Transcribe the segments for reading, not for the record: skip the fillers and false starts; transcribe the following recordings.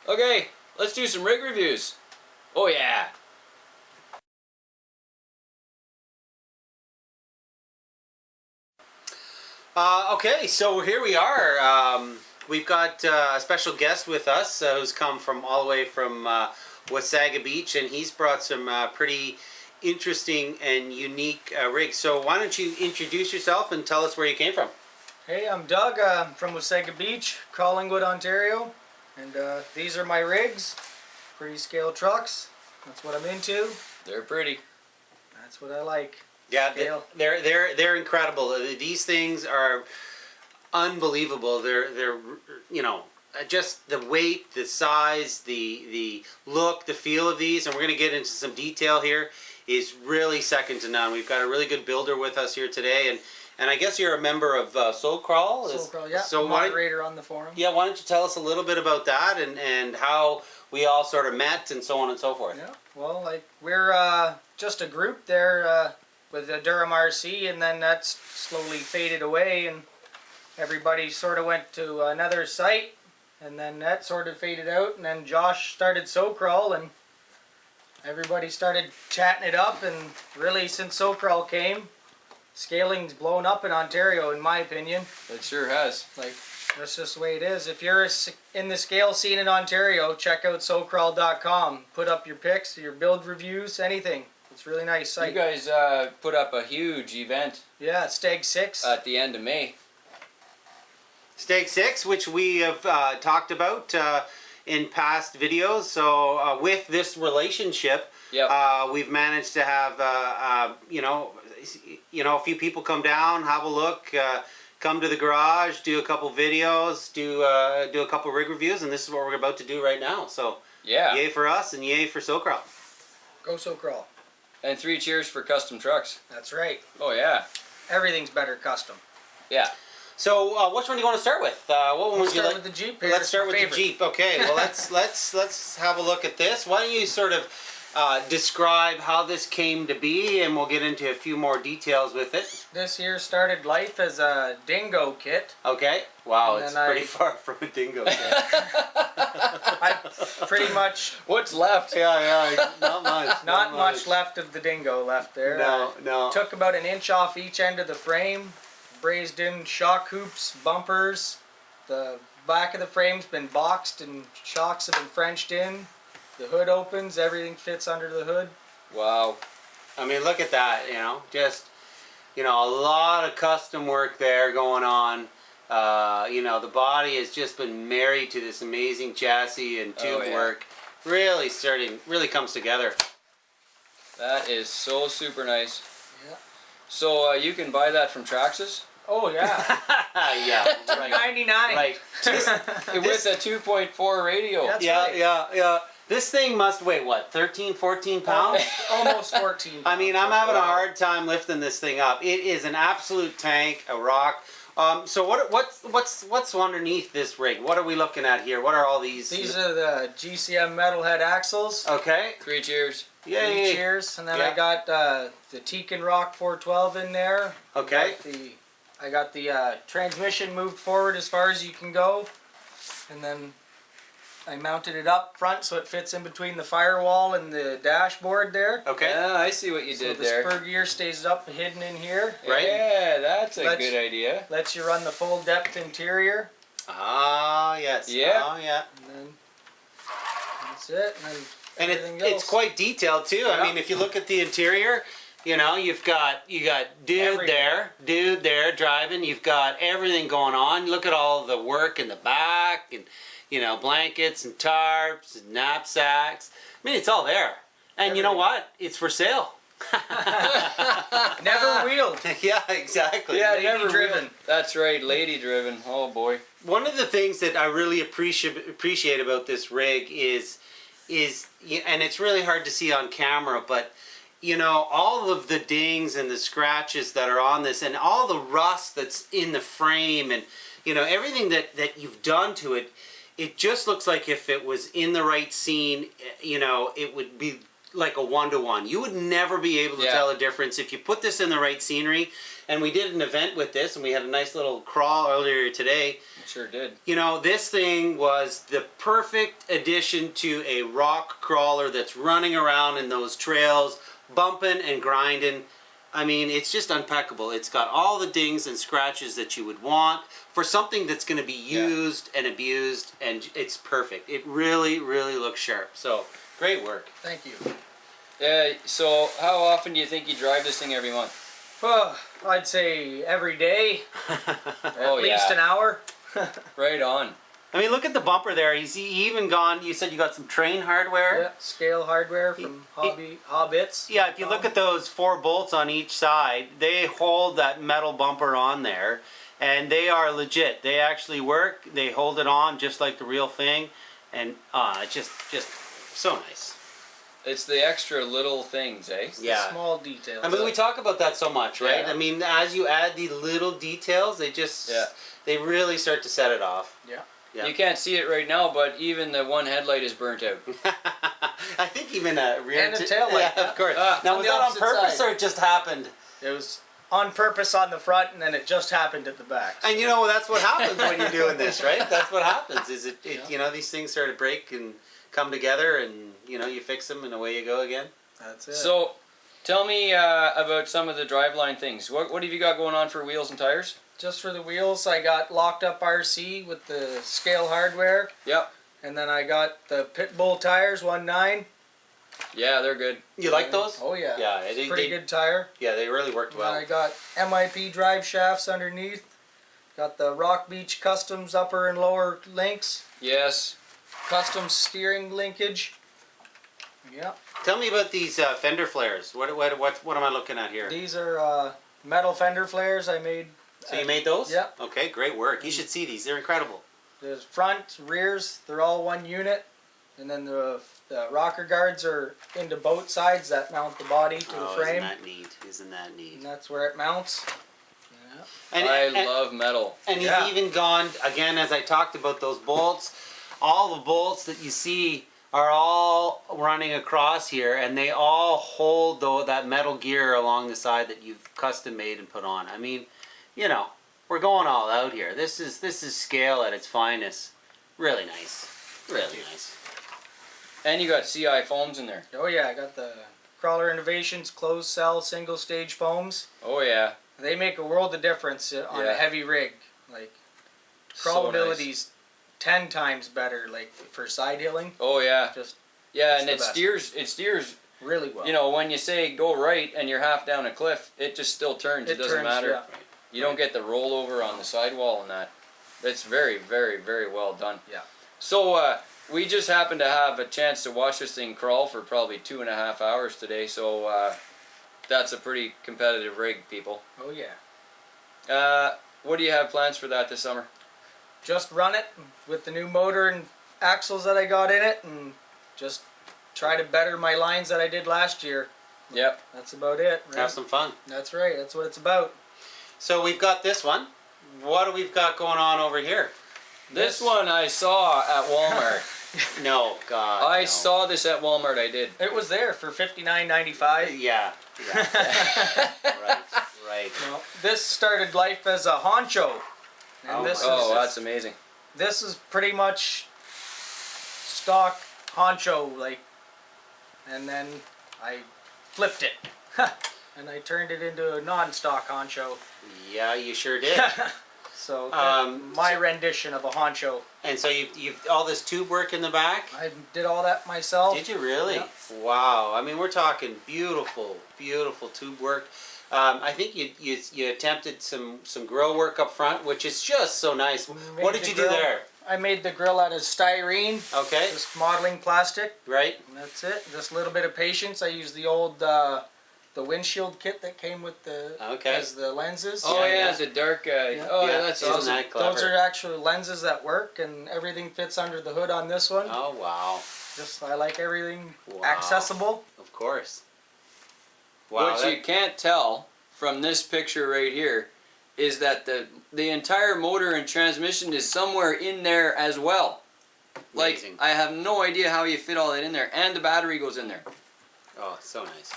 Okay, let's do some rig reviews. Oh yeah. Okay, so here we are. We've got a special guest with us who's come from all the way from Wasaga Beach, and he's brought some pretty interesting and unique rigs. So why don't you introduce yourself and tell us where you came from? Hey, I'm Doug. I'm from Wasaga Beach, Collingwood, Ontario, and these are my rigs. Pretty scale trucks. That's what I'm into. They're pretty. That's what I like. Yeah, Scale. they're incredible. These things are unbelievable. They're you know, just the weight, the size, the look, the feel of these, and we're going to get into some detail here, is really second to none. We've got a really good builder with us here today, and I guess you're a member of Soul Crawl. Soul Crawl, yeah. So moderator on the forum. Yeah, why don't you tell us a little bit about that and how we all sort of met and so on and so forth. Yeah, well, like we're just a group there with the Durham RC, and then that's slowly faded away, and everybody sort of went to another site, and then that sort of faded out, and then Josh started Soul Crawl, and everybody started chatting it up, and really since Soul Crawl came, scaling's blown up in Ontario, in my opinion. It sure has. Like, that's just the way it is. If you're in the scale scene in Ontario, check out soulcrawl.com. Put up your pics, your build reviews, anything. It's a really nice site. You guys put up a huge event. Yeah, Stag 6. At the end of May. Stag 6, which we have talked about in past videos. So with this relationship, Yep. we've managed to have you know, a few people come down, have a look, come to the garage, do a couple videos, do a couple rig reviews, and this is what we're about to do right now. So Yeah. yay for us and yay for Soul Crawl. Go Soul Crawl. And 3 cheers for custom trucks. That's right. Oh yeah. Everything's better custom. Yeah. So which one do you want to start with? What one would you like? Start with the Jeep here. Let's It's start my with favorite. the Jeep. Okay. Well, let's have a look at this. Why don't you sort of describe how this came to be, and we'll get into a few more details with it. This here started life as a dingo kit. Okay. Wow, And it's then pretty far from a dingo. I pretty much What's left? Yeah, not much. not much left of the dingo left there. No. Took about an inch off each end of the frame. Brazed in shock hoops, bumpers. The back of the frame's been boxed and shocks have been Frenched in. The hood opens, everything fits under the hood. Wow. I mean, look at that. You know, just a lot of custom work there going on. You know, the body has just been married to this amazing chassis and tube work. Really comes together. That is so super nice. Yeah. So you can buy that from Traxxas? Oh yeah. Yeah, right. $2.99. Right. With a 2.4 radio. That's Yeah, right. yeah. This thing must weigh, what, 13, 14 pounds? Almost 14 pounds. I mean, I'm having a hard time lifting this thing up. It is an absolute tank, a rock. So what's underneath this rig? What are we looking at here? What are all these? These are the GCM metalhead axles. Okay. 3 cheers. Yay. 3 cheers. And then Yeah. I got the Tekin Rock 412 in there. Okay. I got the transmission moved forward as far as you can go. And then I mounted it up front so it fits in between the firewall and the dashboard there. Okay. Yeah, I see what you So did the there. spur gear stays up hidden in here. Right. Yeah, that's a Let's- good idea. Lets you run the full depth interior. Ah, yes. Yeah. Oh, yeah. And then that's it. And then everything it's else. quite detailed too. Yeah. I mean, if you look at the interior, you know, you got dude there driving. You've got everything going on. Look at all the work in the back, and blankets and tarps and knapsacks. I mean, it's all there. And you know what? It's for sale. Never wheeled. Yeah, exactly. Yeah, Lady never driven. real- That's right, lady driven. Oh boy. One of the things that I really appreciate about this rig is, and it's really hard to see on camera, but all of the dings and the scratches that are on this, and all the rust that's in the frame, and everything that you've done to it, it just looks like if it was in the right scene, it would be like a 1-to-1. You would never be able to Yeah. tell a difference if you put this in the right scenery. And we did an event with this, and we had a nice little crawl earlier today. It sure did. You know, this thing was the perfect addition to a rock crawler that's running around in those trails, bumping and grinding. I mean, it's just impeccable. It's got all the dings and scratches that you would want for something that's going to be used and abused, and it's perfect. It really, really looks sharp. So, great work. Thank you. So how often do you think you drive this thing every month? I'd say every day, Oh, at least an hour. Right on. I mean, look at the bumper there. He's even gone. You said you got some train hardware. Yeah, scale hardware from Hobbits. Yeah, if you look at those 4 bolts on each side, they hold that metal bumper on there, and they are legit. They actually work. They hold it on just like the real thing, and it's just so nice. It's the extra little things, eh? Yeah. The small details. I mean, we talk about that so much, right? Yeah. I mean, as you add the little details, they really start to set it off. Yeah. Yeah. You can't see it right now, but even the one headlight is burnt out. I think even a rear And a tail light, Yeah, of course. Now, on was the that on opposite purpose side. or it just happened? It was on purpose on the front, and then it just happened at the back. And you know, that's what happens when you're doing this, right? That's what happens. Is you know, these things start to break and come together, and you know, you fix them, and away you go again. That's it. So, tell me about some of the driveline things. What have you got going on for wheels and tires? Just for the wheels, I got locked up RC with the scale hardware, Yep. and then I got the Pitbull tires 1.9. Yeah, they're good. You like those? Oh yeah. Yeah, It's a pretty good tire. Yeah, they really worked And then I well. got MIP drive shafts underneath. Got the Rock Beach Customs upper and lower links. Yes. Custom steering linkage. Yeah. Tell me about these Fender Flares. What am I looking at here? These are metal fender flares I made. So you made those? Yeah. Okay, great work. You should see these. They're incredible. There's front, rears, they're all one unit. And then the rocker guards are into both sides that mount the body to the frame. Isn't that neat? Isn't that neat? And that's where it mounts. Yeah. And, I love metal. And Yeah. you've even gone, again, as I talked about those bolts, all the bolts that you see are all running across here, and they all hold that metal gear along the side that you've custom made and put on. I mean, you know, we're going all out here. This is scale at its finest. Really nice. Really nice. And you got CI foams in there. Oh yeah, I got the Crawler Innovations closed cell single stage foams. Oh yeah. They make a world of difference on Yeah. a heavy rig. Like So crawlability's 10 times better. Like for side hilling, Oh yeah. just Yeah, It's and the it best. steers. really well. You know, when you say go right and you're half down a cliff, it just still turns. It doesn't turns, matter. yeah. You don't get the rollover on the sidewall and that. That's very, very, very well done. Yeah. So we just happened to have a chance to watch this thing crawl for probably 2.5 hours today. So that's a pretty competitive rig, people. Oh yeah. What do you have plans for that this summer? Just run it with the new motor and axles that I got in it, and just try to better my lines that I did last year. Yep. That's about it. Right? Have some fun. That's right. That's what it's about. So we've got this one. What do we've got going on over here? This one I saw at Walmart. No, God. I no. saw this at Walmart. I did. It was there for $59.95. Yeah. Right. Well, this started life as a honcho, and Oh this my Oh, is that's amazing. this is pretty much stock honcho, like, and then I flipped it, and I turned it into a non-stock honcho. Yeah, you sure did. So Um, my rendition of a honcho. And so you've all this tube work in the back? I did all that myself. Did you really? Yeah. Wow. I mean, we're talking beautiful, beautiful tube work. I think you attempted some grill work up front, which is just so nice. Made What did the you grill. do there? I made the grill out of styrene, Okay. just modeling plastic, Right. and that's it. Just a little bit of patience. I used the old the windshield kit that came with the Okay. as the lenses. Oh yeah, yeah. it's a dark. Oh Yeah, yeah, that's isn't awesome. that clever? Those are actually lenses that work, and everything fits under the hood on this one. Oh wow. Just I like everything Wow. accessible. Of course. Wow. What you can't tell from this picture right here is that the entire motor and transmission is somewhere in there as well. Like Amazing. I have no idea how you fit all that in there, and the battery goes in there. Oh, so nice.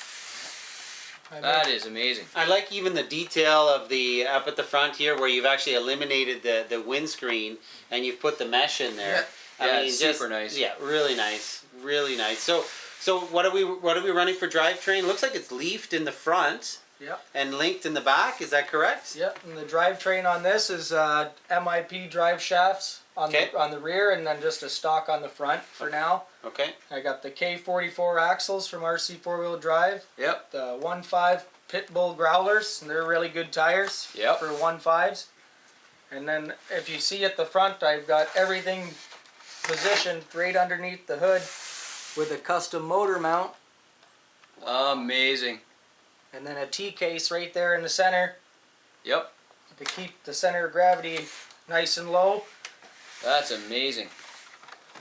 That is amazing. I like even the detail of the up at the front here where you've actually eliminated the windscreen and you've put the mesh in there. Yeah, it's super nice. Yeah, really nice, really nice. So what are we running for drivetrain? Looks like it's leafed in the front. Yep. And linked in the back. Is that correct? Yep. And the drivetrain on this is MIP drive shafts on the rear, and then just a stock on the front for now. Okay. I got the K44 axles from RC 4-wheel drive. Yep. The 1.5 Pitbull growlers. And they're really good tires. Yep. For 1.5s. And then if you see at the front, I've got everything positioned right underneath the hood with a custom motor mount. Amazing. And then a T-case right there in the center Yep. to keep the center of gravity nice and low. That's amazing.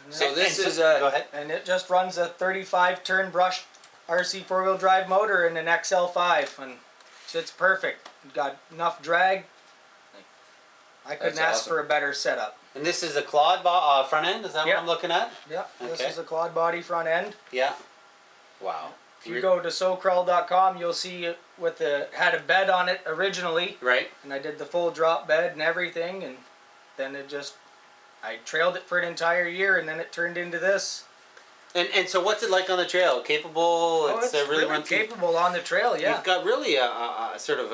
So And this is go ahead. And it just runs a 35 turn brushed RC 4-wheel drive motor in an XL5, and it's perfect. Got enough drag. I couldn't That's ask for a better setup. And this is a quad front end. Is that Yep. what I'm looking at? Yeah, this Okay. is a quad body front end. Yeah. Wow. If you go to SoCrawl.com, you'll see it with had a bed on it originally, Right. and I did the full drop bed and everything, and then I trailed it for an entire year, and then it turned into this. And so what's it like on the trail? Capable? It's really run through- capable on the trail, yeah. You've got really a sort of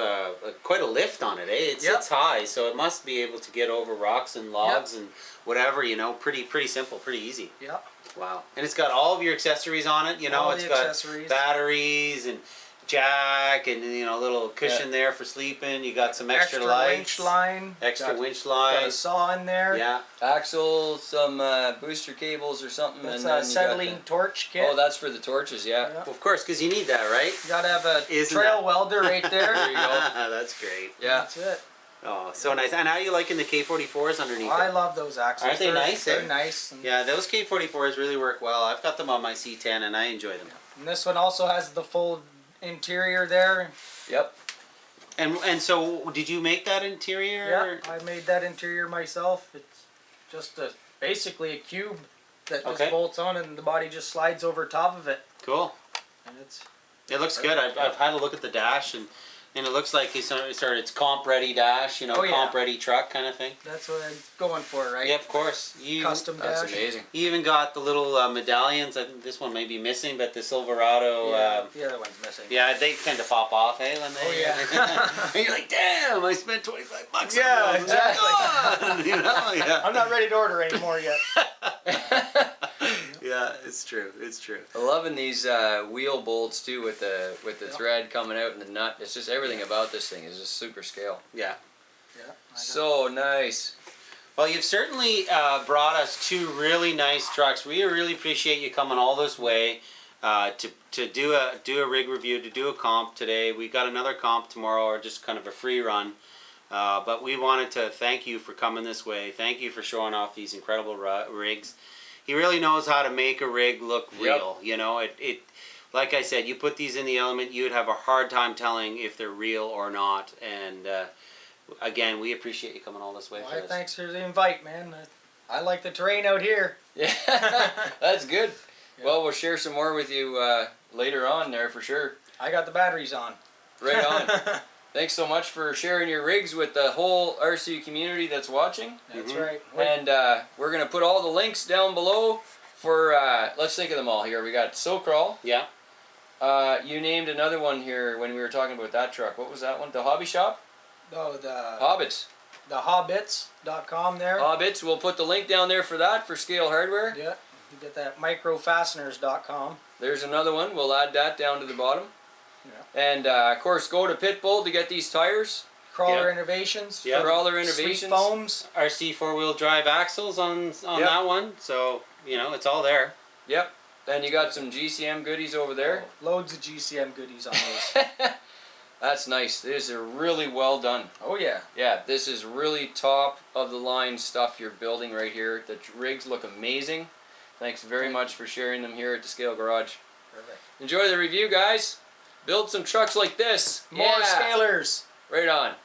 quite a lift on it, eh? It sits high, so it must be able to get over rocks and logs and whatever, pretty simple, pretty easy. Yep. Wow. And it's got all of your accessories on it, All it's the got accessories. batteries and jack and a little cushion there for sleeping. You got some extra lights. winch line. Extra got, winch Got line. a saw in there. Yeah. axle, some booster cables or something, That's and a then you got acetylene torch kit. Oh, that's for the torches, yeah. Yeah. Well, of course, because you need that, right? You gotta have a Isn't trail that- welder right there. There you go. That's great. Yeah. That's it. Oh, so nice. And how are you liking the K44s underneath I it? love those axles. Aren't they nice, They're eh? nice. And, Yeah, those K44s really work well. I've got them on my C10 and I enjoy them. and this one also has the full interior there. Yep. And so, did you make that interior? Yeah, I made that interior myself. It's just basically a cube that just Okay. bolts on, and the body just slides over top of it. Cool. And it's It looks good. I've had a look at the dash and it looks like it's comp ready dash, Oh, yeah. comp ready truck kind of thing. that's what I'm going for, right? Yeah, of course. Custom That's dash. amazing. You even got the little medallions. I think this one may be missing, but the Silverado. Yeah, the other one's missing. Yeah, they tend to pop off, eh? When they, Oh, yeah. and you're like, damn, I spent $25 Yeah, on those. exactly. Come on, yeah. I'm not ready to order anymore yet. Yeah, it's true. It's true. I'm loving these wheel bolts too with the thread coming out and the nut. It's just everything about this thing is just super scale. Yeah. Yeah. So nice. Well, you've certainly brought us two really nice trucks. We really appreciate you coming all this way to do a rig review, to do a comp today. We got another comp tomorrow, or just kind of a free run. But we wanted to thank you for coming this way. Thank you for showing off these incredible rigs. He really knows how to make a rig look real. It like I said, you put these in the element, you would have a hard time telling if they're real or not. And again, we appreciate you coming all this way for Well, this. thanks for the invite, man. I like the terrain out here. Yeah, that's good. Well, we'll share some more with you later on there for sure. I got the batteries on. Right on. Thanks so much for sharing your rigs with the whole RC community that's watching. That's Mhm. right. And we're going to put all the links down below for, let's think of them all here. We got SoCrawl. Yeah. You named another one here when we were talking about that truck. What was that one? The Hobby Shop? Oh, Hobbits. the hobbits.com there. Hobbits. We'll put the link down there for that, for Scale Hardware. Yeah. You get that microfasteners.com. There's another one. We'll add that down to the bottom. Yeah. And, of course, go to Pitbull to get these tires. Crawler Yeah. Innovations. Yeah. Crawler Sweet Innovations. foams. RC 4-wheel drive axles on Yep. that one. So, it's all there. Yep. And you got some GCM goodies over there. Loads of GCM goodies on those. That's nice. These are really well done. Oh, yeah. Yeah, this is really top of the line stuff you're building right here. The rigs look amazing. Thanks very much for sharing them here at the Scale Garage. Perfect. Enjoy the review, guys. Build some trucks like this. More Yeah. scalers. Right on.